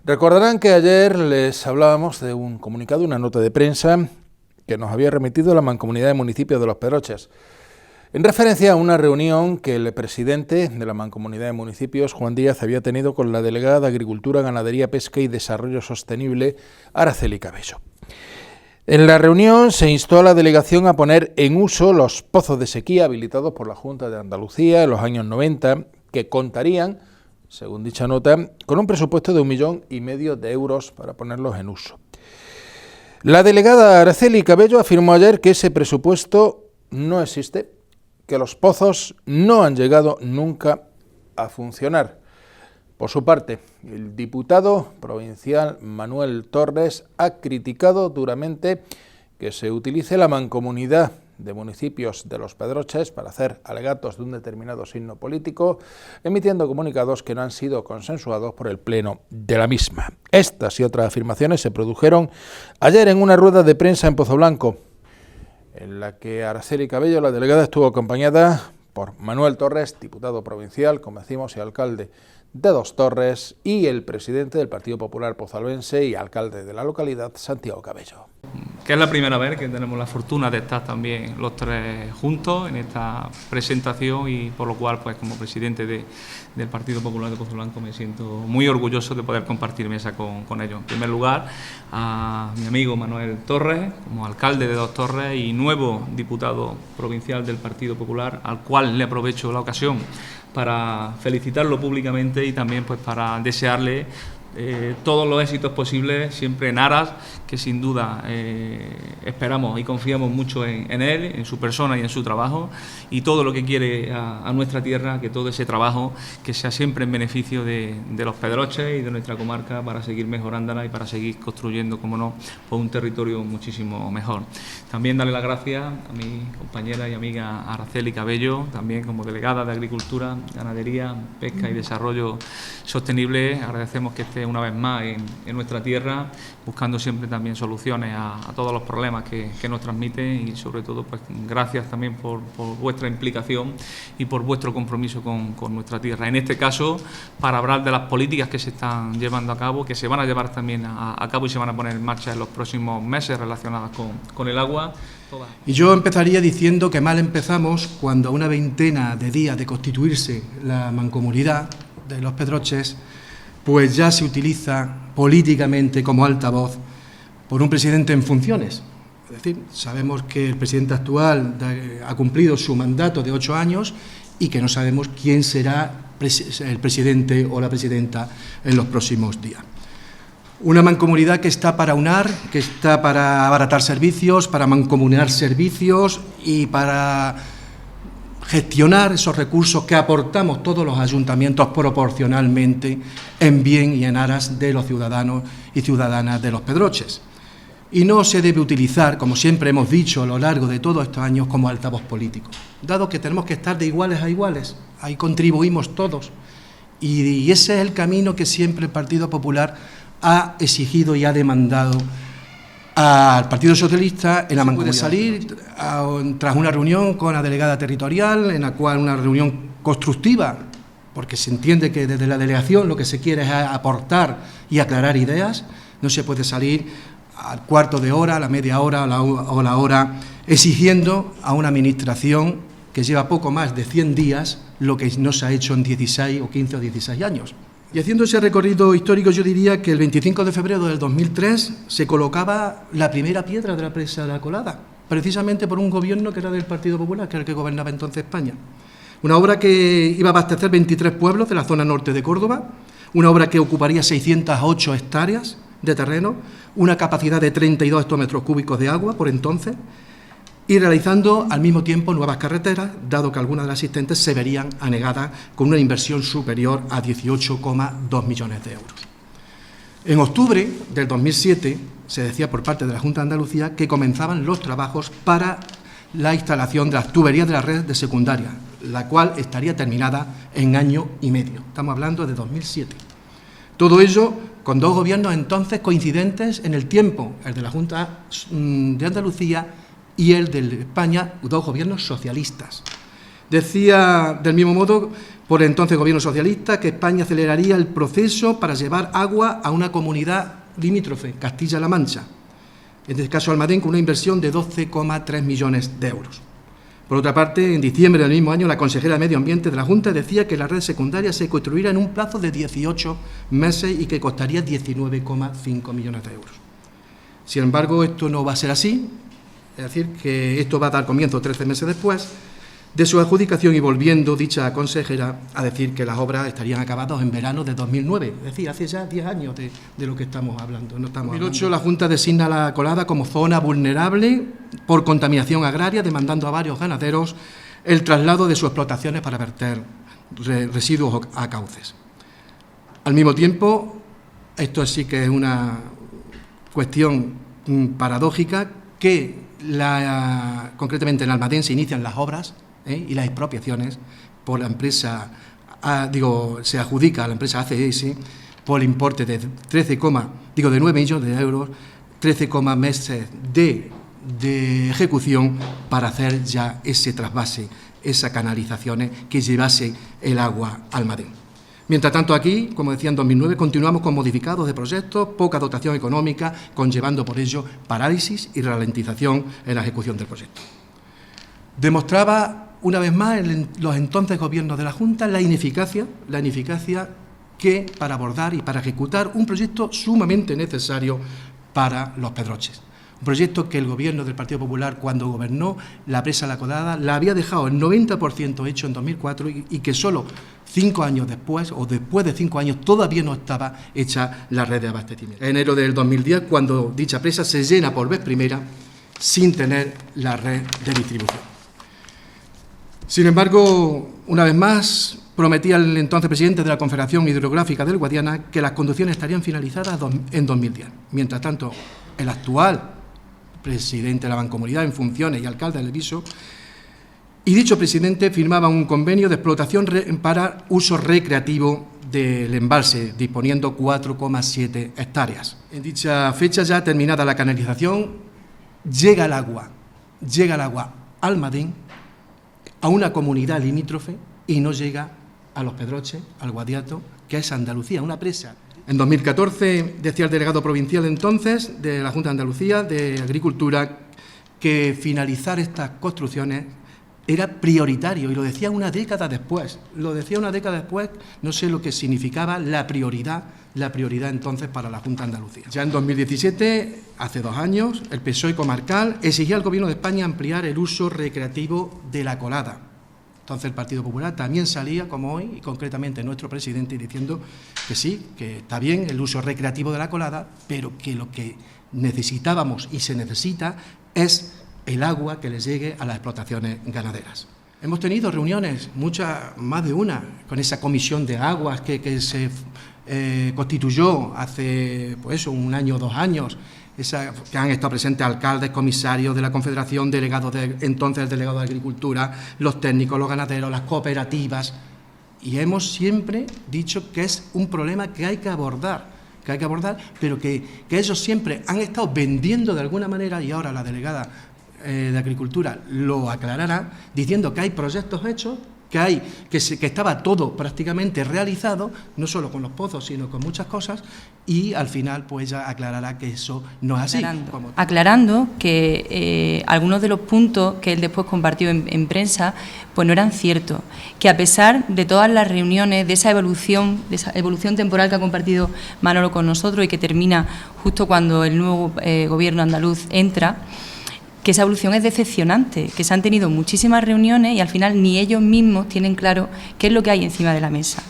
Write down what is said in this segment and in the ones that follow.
Recordarán que ayer les hablábamos de un comunicado, una nota de prensa que nos había remitido la Mancomunidad de Municipios de Los Pedroches, en referencia a una reunión que el presidente de la Mancomunidad de Municipios, Juan Díaz, había tenido con la delegada de Agricultura, Ganadería, Pesca y Desarrollo Sostenible, Araceli Cabello. En la reunión se instó a la delegación a poner en uso los pozos de sequía habilitados por la Junta de Andalucía en los años 90, que contarían, según dicha nota, con un presupuesto de 1,5 millones de euros para ponerlos en uso. La delegada Araceli Cabello afirmó ayer que ese presupuesto no existe, que los pozos no han llegado nunca a funcionar. Por su parte, el diputado provincial Manuel Torres ha criticado duramente que se utilice la Mancomunidad de Municipios de Los Pedroches para hacer alegatos de un determinado signo político, emitiendo comunicados que no han sido consensuados por el Pleno de la misma. Estas y otras afirmaciones se produjeron ayer en una rueda de prensa en Pozoblanco, en la que Araceli Cabello, la delegada, estuvo acompañada por Manuel Torres, diputado provincial, como decimos, y alcalde de Dos Torres, y el presidente del Partido Popular Pozalbense y alcalde de la localidad, Santiago Cabello. Que es la primera vez que tenemos la fortuna de estar también los tres juntos en esta presentación, y por lo cual, pues como presidente del Partido Popular de Pozoblanco, me siento muy orgulloso de poder compartir mesa con ellos. En primer lugar, a mi amigo Manuel Torres, como alcalde de Dos Torres y nuevo diputado provincial del Partido Popular, al cual le aprovecho la ocasión para felicitarlo públicamente y también pues para desearle todos los éxitos posibles, siempre en aras, que sin duda esperamos y confiamos mucho en él, en su persona y en su trabajo, y todo lo que quiere a nuestra tierra, que todo ese trabajo que sea siempre en beneficio de Los Pedroches y de nuestra comarca, para seguir mejorándola y para seguir construyendo, como no, pues un territorio muchísimo mejor. También darle las gracias a mi compañera y amiga Araceli Cabello, también como delegada de Agricultura, Ganadería, Pesca y Desarrollo Sostenible. Agradecemos que esté una vez más en nuestra tierra, buscando siempre también soluciones a todos los problemas que nos transmiten, y sobre todo pues gracias también por vuestra implicación y por vuestro compromiso con nuestra tierra. En este caso, para hablar de las políticas que se están llevando a cabo, que se van a llevar también a cabo y se van a poner en marcha en los próximos meses relacionadas con el agua. Y yo empezaría diciendo que mal empezamos cuando a una veintena de días de constituirse la Mancomunidad de Los Pedroches, pues ya se utiliza políticamente como altavoz por un presidente en funciones. Es decir, sabemos que el presidente actual ha cumplido su mandato de 8 años y que no sabemos quién será el presidente o la presidenta en los próximos días. Una mancomunidad que está para unar, que está para abaratar servicios, para mancomunar servicios y para gestionar esos recursos que aportamos todos los ayuntamientos proporcionalmente en bien y en aras de los ciudadanos y ciudadanas de Los Pedroches. Y no se debe utilizar, como siempre hemos dicho a lo largo de todos estos años, como altavoz político, dado que tenemos que estar de iguales a iguales, ahí contribuimos todos, y ese es el camino que siempre el Partido Popular ha exigido y ha demandado al Partido Socialista en la Mancomunidad. Puede salir tras una reunión con la delegada territorial, en la cual una reunión constructiva, porque se entiende que desde la delegación lo que se quiere es aportar y aclarar ideas. No se puede salir al cuarto de hora, a la media hora o la hora, exigiendo a una administración que lleva poco más de 100 días lo que no se ha hecho en 16 o 15 o 16 años. Y haciendo ese recorrido histórico, yo diría que el 25 de febrero del 2003 se colocaba la primera piedra de la presa de la Colada, precisamente por un gobierno que era del Partido Popular, que era el que gobernaba entonces España. Una obra que iba a abastecer 23 pueblos de la zona norte de Córdoba, una obra que ocuparía 608 hectáreas de terreno, una capacidad de 32 hectómetros cúbicos de agua por entonces, y realizando al mismo tiempo nuevas carreteras, dado que algunas de las existentes se verían anegadas con una inversión superior a 18,2 millones de euros. En octubre del 2007 se decía por parte de la Junta de Andalucía que comenzaban los trabajos para la instalación de las tuberías de la red de secundaria, la cual estaría terminada en año y medio. Estamos hablando de 2007. Todo ello con dos gobiernos entonces coincidentes en el tiempo, el de la Junta de Andalucía y el de España, dos gobiernos socialistas. Decía, del mismo modo, por el entonces Gobierno socialista, que España aceleraría el proceso para llevar agua a una comunidad limítrofe, Castilla-La Mancha, en este caso Almadén, con una inversión de 12,3 millones de euros. Por otra parte, en diciembre del mismo año, la consejera de Medio Ambiente de la Junta decía que la red secundaria se construiría en un plazo de 18 meses y que costaría 19,5 millones de euros. Sin embargo, esto no va a ser así, es decir, que esto va a dar comienzo 13 meses después de su adjudicación y volviendo dicha consejera a decir que las obras estarían acabadas en verano de 2009, es decir, hace ya 10 años de lo que estamos hablando. En 2008 la Junta designa la Colada como zona vulnerable por contaminación agraria, demandando a varios ganaderos el traslado de sus explotaciones para verter residuos a cauces. Al mismo tiempo, esto sí que es una cuestión paradójica, que concretamente en Almadén se inician las obras y las expropiaciones por la empresa, se adjudica a la empresa ACS por el importe de 9 millones de euros, 13 meses de ejecución para hacer ya ese trasvase, esas canalizaciones que llevase el agua al Almadén. Mientras tanto, aquí, como decía, en 2009, continuamos con modificados de proyectos, poca dotación económica, conllevando por ello parálisis y ralentización en la ejecución del proyecto. Demostraba una vez más en los entonces gobiernos de la Junta la ineficacia que para abordar y para ejecutar un proyecto sumamente necesario para los Pedroches. Un proyecto que el gobierno del Partido Popular, cuando gobernó la presa La Colada, la había dejado el 90% hecho en 2004 y que solo 5 años después, o después de 5 años, todavía no estaba hecha la red de abastecimiento. En enero del 2010, cuando dicha presa se llena por vez primera sin tener la red de distribución. Sin embargo, una vez más, prometía el entonces presidente de la Confederación Hidrográfica del Guadiana que las conducciones estarían finalizadas en 2010. Mientras tanto, el actual presidente de la Mancomunidad en funciones y alcalde del Viso, y dicho presidente firmaba un convenio de explotación para uso recreativo del embalse, disponiendo 4,7 hectáreas. En dicha fecha, ya terminada la canalización, llega el agua al Almadén, a una comunidad limítrofe, y no llega a Los Pedroches, al Guadiato, que es Andalucía, una presa. En 2014 decía el delegado provincial entonces de la Junta de Andalucía de Agricultura que finalizar estas construcciones era prioritario, y lo decía una década después. No sé lo que significaba la prioridad entonces para la Junta de Andalucía. Ya en 2017, hace 2 años, el PSOE comarcal exigía al Gobierno de España ampliar el uso recreativo de la colada. Entonces el Partido Popular también salía, como hoy, y concretamente nuestro presidente, diciendo que sí, que está bien el uso recreativo de la colada, pero que lo que necesitábamos y se necesita es el agua que les llegue a las explotaciones ganaderas. Hemos tenido reuniones, más de una, con esa comisión de aguas que se constituyó hace 1 año o 2 años, que han estado presentes alcaldes, comisarios de la Confederación, delegados entonces el delegado de Agricultura, los técnicos, los ganaderos, las cooperativas, y hemos siempre dicho que es un problema que hay que abordar, pero que ellos siempre han estado vendiendo de alguna manera, y ahora la delegada de Agricultura lo aclarará, diciendo que hay proyectos hechos, que estaba todo prácticamente realizado, no solo con los pozos, sino con muchas cosas, y al final pues ella aclarará que eso no es así. Aclarando que algunos de los puntos que él después compartió en prensa pues no eran ciertos, que a pesar de todas las reuniones, de esa evolución temporal que ha compartido Manolo con nosotros y que termina justo cuando el nuevo gobierno andaluz entra, que esa evolución es decepcionante, que se han tenido muchísimas reuniones y al final ni ellos mismos tienen claro qué es lo que hay encima de la mesa.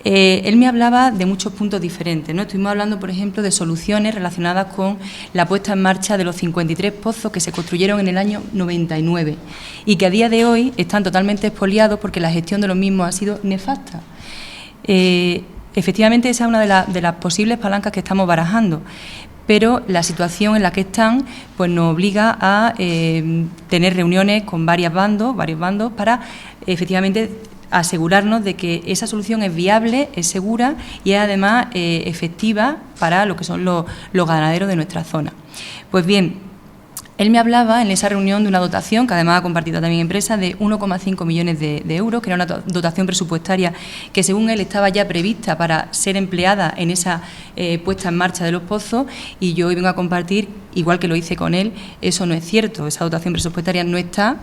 Él me hablaba de muchos puntos diferentes, ¿no? Estuvimos hablando, por ejemplo, de soluciones relacionadas con la puesta en marcha de los 53 pozos que se construyeron en el año 99 y que a día de hoy están totalmente expoliados porque la gestión de los mismos ha sido nefasta. Efectivamente, esa es una de las posibles palancas que estamos barajando, pero la situación en la que están pues nos obliga a tener reuniones con varios bandos para efectivamente asegurarnos de que esa solución es viable, es segura y es además efectiva para lo que son los ganaderos de nuestra zona. Pues bien, Él me hablaba en esa reunión de una dotación, que además ha compartido también en prensa, de 1,5 millones de euros, que era una dotación presupuestaria que según él estaba ya prevista para ser empleada en esa puesta en marcha de los pozos, y yo hoy vengo a compartir, igual que lo hice con él, eso no es cierto, esa dotación presupuestaria no está,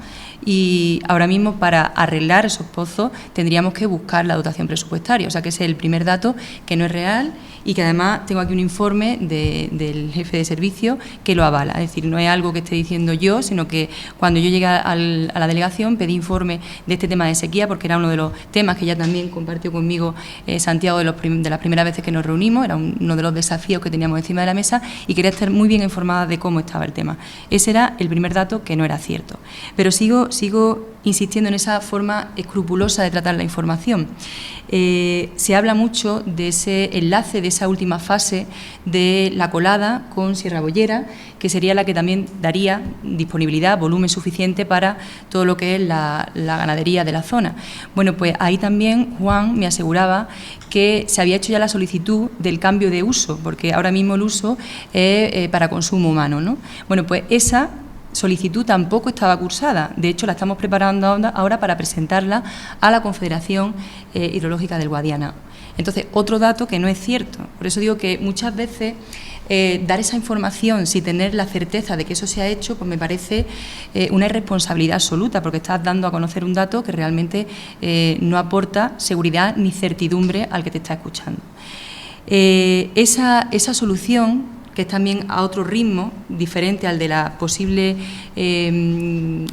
y ahora mismo para arreglar esos pozos tendríamos que buscar la dotación presupuestaria, o sea que ese es el primer dato que no es real y que además tengo aquí un informe del jefe de servicio que lo avala, es decir, no es algo que esté diciendo yo, sino que cuando yo llegué a la delegación pedí informe de este tema de sequía porque era uno de los temas que ya también compartió conmigo Santiago de las primeras veces que nos reunimos, era uno de los desafíos que teníamos encima de la mesa y quería estar muy bien informada de cómo estaba el tema. Ese era el primer dato que no era cierto, pero sigo insistiendo en esa forma escrupulosa de tratar la información. Se habla mucho de ese enlace, de esa última fase de la colada con Sierra Bollera, que sería la que también daría disponibilidad, volumen suficiente para todo lo que es la ganadería de la zona. Bueno, pues ahí también Juan me aseguraba que se había hecho ya la solicitud del cambio de uso, porque ahora mismo el uso es para consumo humano, ¿no? Bueno, pues esa solicitud tampoco estaba cursada. De hecho, la estamos preparando ahora para presentarla a la Confederación Hidrológica del Guadiana. Entonces, otro dato que no es cierto. Por eso digo que muchas veces dar esa información sin tener la certeza de que eso se ha hecho, pues me parece una irresponsabilidad absoluta, porque estás dando a conocer un dato que realmente no aporta seguridad ni certidumbre al que te está escuchando. Esa solución, que es también a otro ritmo, diferente al de la posible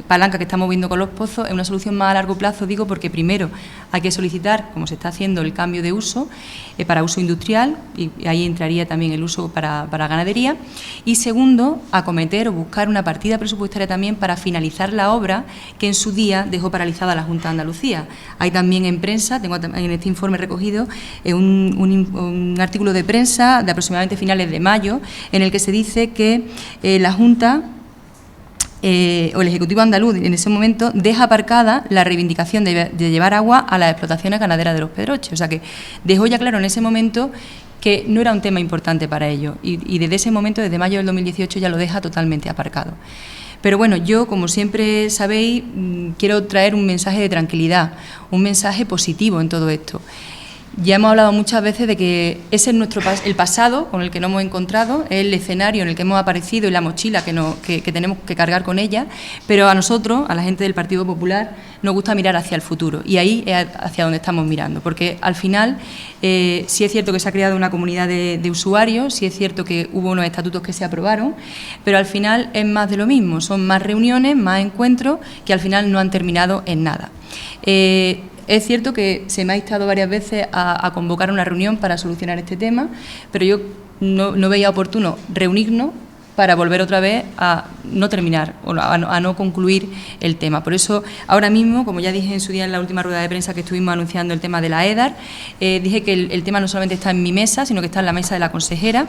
palanca que estamos viendo con los pozos, es una solución más a largo plazo, digo, porque primero hay que solicitar, como se está haciendo, el cambio de uso para uso industrial, y ahí entraría también el uso para ganadería, y segundo, acometer o buscar una partida presupuestaria también para finalizar la obra que en su día dejó paralizada la Junta de Andalucía. Hay también en prensa, tengo en este informe recogido un artículo de prensa de aproximadamente finales de mayo, en el que se dice que la Junta o el Ejecutivo andaluz en ese momento deja aparcada la reivindicación de llevar agua a las explotaciones ganaderas de los Pedroches. O sea que dejó ya claro en ese momento que no era un tema importante para ellos y desde ese momento, desde mayo del 2018, ya lo deja totalmente aparcado. Pero bueno, yo, como siempre sabéis, quiero traer un mensaje de tranquilidad, un mensaje positivo en todo esto. Ya hemos hablado muchas veces de que ese es el pasado con el que nos hemos encontrado, es el escenario en el que hemos aparecido y la mochila que tenemos que cargar con ella, pero a nosotros, a la gente del Partido Popular, nos gusta mirar hacia el futuro y ahí es hacia donde estamos mirando, porque al final sí es cierto que se ha creado una comunidad de usuarios, sí es cierto que hubo unos estatutos que se aprobaron, pero al final es más de lo mismo, son más reuniones, más encuentros que al final no han terminado en nada. Es cierto que se me ha instado varias veces a convocar una reunión para solucionar este tema, pero yo no veía oportuno reunirnos para volver otra vez a no terminar o a no concluir el tema. Por eso, ahora mismo, como ya dije en su día en la última rueda de prensa que estuvimos anunciando el tema de la EDAR, dije que el tema no solamente está en mi mesa, sino que está en la mesa de la consejera.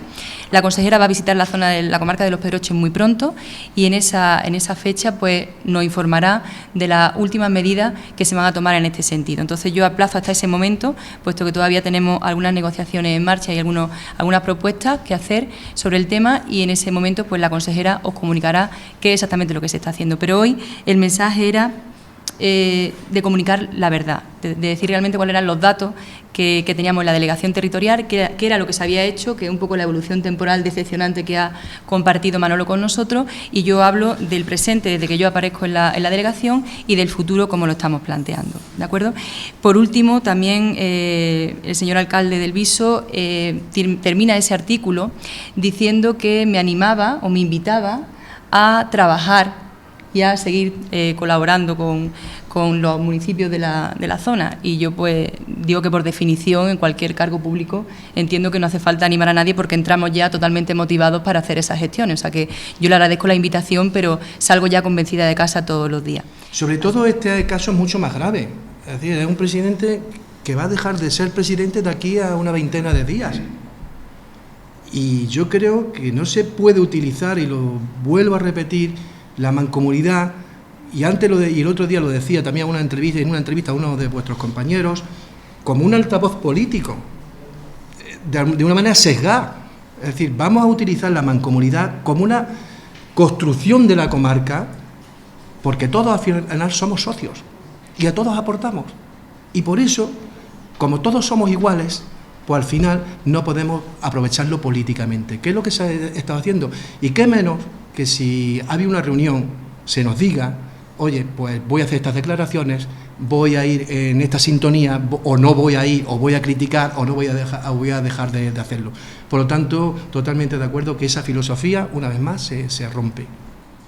La consejera va a visitar la zona de la comarca de los Pedroches muy pronto y en esa fecha pues nos informará de las últimas medidas que se van a tomar en este sentido. Entonces yo aplazo hasta ese momento, puesto que todavía tenemos algunas negociaciones en marcha y algunas propuestas que hacer sobre el tema, y en ese momento pues la consejera os comunicará qué es exactamente lo que se está haciendo. Pero hoy el mensaje era de comunicar la verdad, de decir realmente cuáles eran los datos que teníamos en la delegación territorial, qué era lo que se había hecho, que es un poco la evolución temporal decepcionante que ha compartido Manolo con nosotros, y yo hablo del presente desde que yo aparezco en la delegación y del futuro como lo estamos planteando, ¿de acuerdo? Por último, también el señor alcalde del Viso termina ese artículo diciendo que me animaba o me invitaba a trabajar y a seguir colaborando con los municipios de la zona, y yo pues digo que por definición en cualquier cargo público entiendo que no hace falta animar a nadie porque entramos ya totalmente motivados para hacer esas gestiones, o sea que yo le agradezco la invitación, pero salgo ya convencida de casa todos los días. Sobre todo este caso es mucho más grave, es decir, es un presidente que va a dejar de ser presidente de aquí a una veintena de días. Y yo creo que no se puede utilizar, y lo vuelvo a repetir, la mancomunidad, y el otro día lo decía también en una entrevista a uno de vuestros compañeros, como un altavoz político, de una manera sesgada. Es decir, vamos a utilizar la mancomunidad como una construcción de la comarca, porque todos al final somos socios y a todos aportamos. Y por eso, como todos somos iguales, pues al final no podemos aprovecharlo políticamente, que es lo que se ha estado haciendo. Y qué menos que si ha habido una reunión, se nos diga, oye, pues voy a hacer estas declaraciones, voy a ir en esta sintonía, o no voy a ir, o voy a criticar, o no voy a dejar de hacerlo. Por lo tanto, totalmente de acuerdo que esa filosofía, una vez más, se rompe.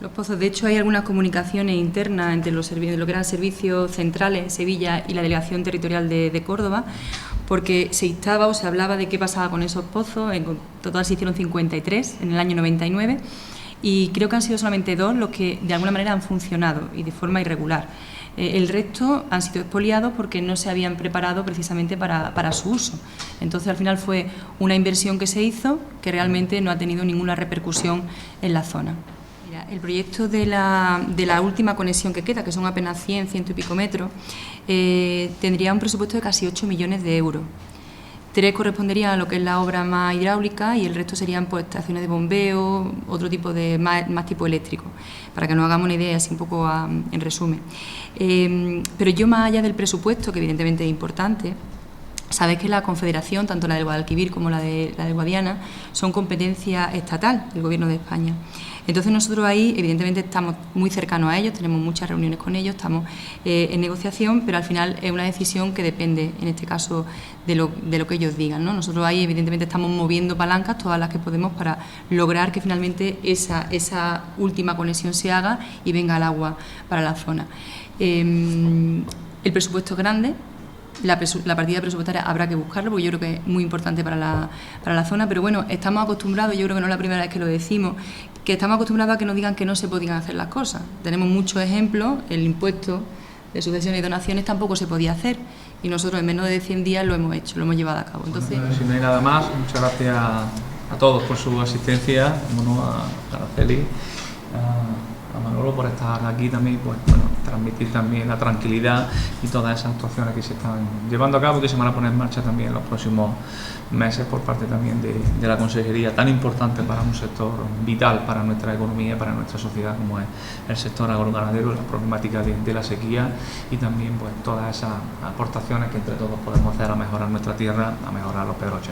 Los pozos, de hecho, hay algunas comunicaciones internas entre lo que eran servicios centrales en Sevilla y la Delegación Territorial de Córdoba, porque se instaba o se hablaba de qué pasaba con esos pozos. En total se hicieron 53 en el año 99 y creo que han sido solamente 2 los que de alguna manera han funcionado y de forma irregular. El resto han sido expoliados porque no se habían preparado precisamente para su uso. Entonces, al final fue una inversión que se hizo que realmente no ha tenido ninguna repercusión en la zona. Mira, el proyecto de la última conexión que queda, que son apenas 100 y pico metros, tendría un presupuesto de casi 8 millones de euros. 3 corresponderían a lo que es la obra más hidráulica y el resto serían pues, estaciones de bombeo, otro tipo de más tipo eléctrico, para que nos hagamos una idea así un poco en resumen. Pero yo, más allá del presupuesto, que evidentemente es importante, sabéis que la Confederación, tanto la del Guadalquivir como la de Guadiana, son competencia estatal del Gobierno de España. Entonces nosotros ahí evidentemente estamos muy cercanos a ellos, tenemos muchas reuniones con ellos, estamos en negociación, pero al final es una decisión que depende, en este caso, de lo que ellos digan, ¿no? Nosotros ahí evidentemente estamos moviendo palancas, todas las que podemos, para lograr que finalmente esa última conexión se haga y venga el agua para la zona. El presupuesto es grande. La partida presupuestaria habrá que buscarlo porque yo creo que es muy importante para la zona, pero bueno, estamos acostumbrados, yo creo que no es la primera vez que lo decimos, que estamos acostumbrados a que nos digan que no se podían hacer las cosas. Tenemos muchos ejemplos, el impuesto de sucesiones y donaciones tampoco se podía hacer y nosotros en menos de 100 días lo hemos hecho, lo hemos llevado a cabo. Entonces, bueno, si no hay nada más, muchas gracias a todos por su asistencia, a Araceli, a Manolo por estar aquí también, pues bueno, transmitir también la tranquilidad y todas esas actuaciones que se están llevando a cabo, que se van a poner en marcha también en los próximos meses por parte también de la Consejería, tan importante para un sector vital para nuestra economía, para nuestra sociedad, como es el sector agroganadero, la problemática de la sequía y también pues todas esas aportaciones que entre todos podemos hacer a mejorar nuestra tierra, a mejorar los Pedroches.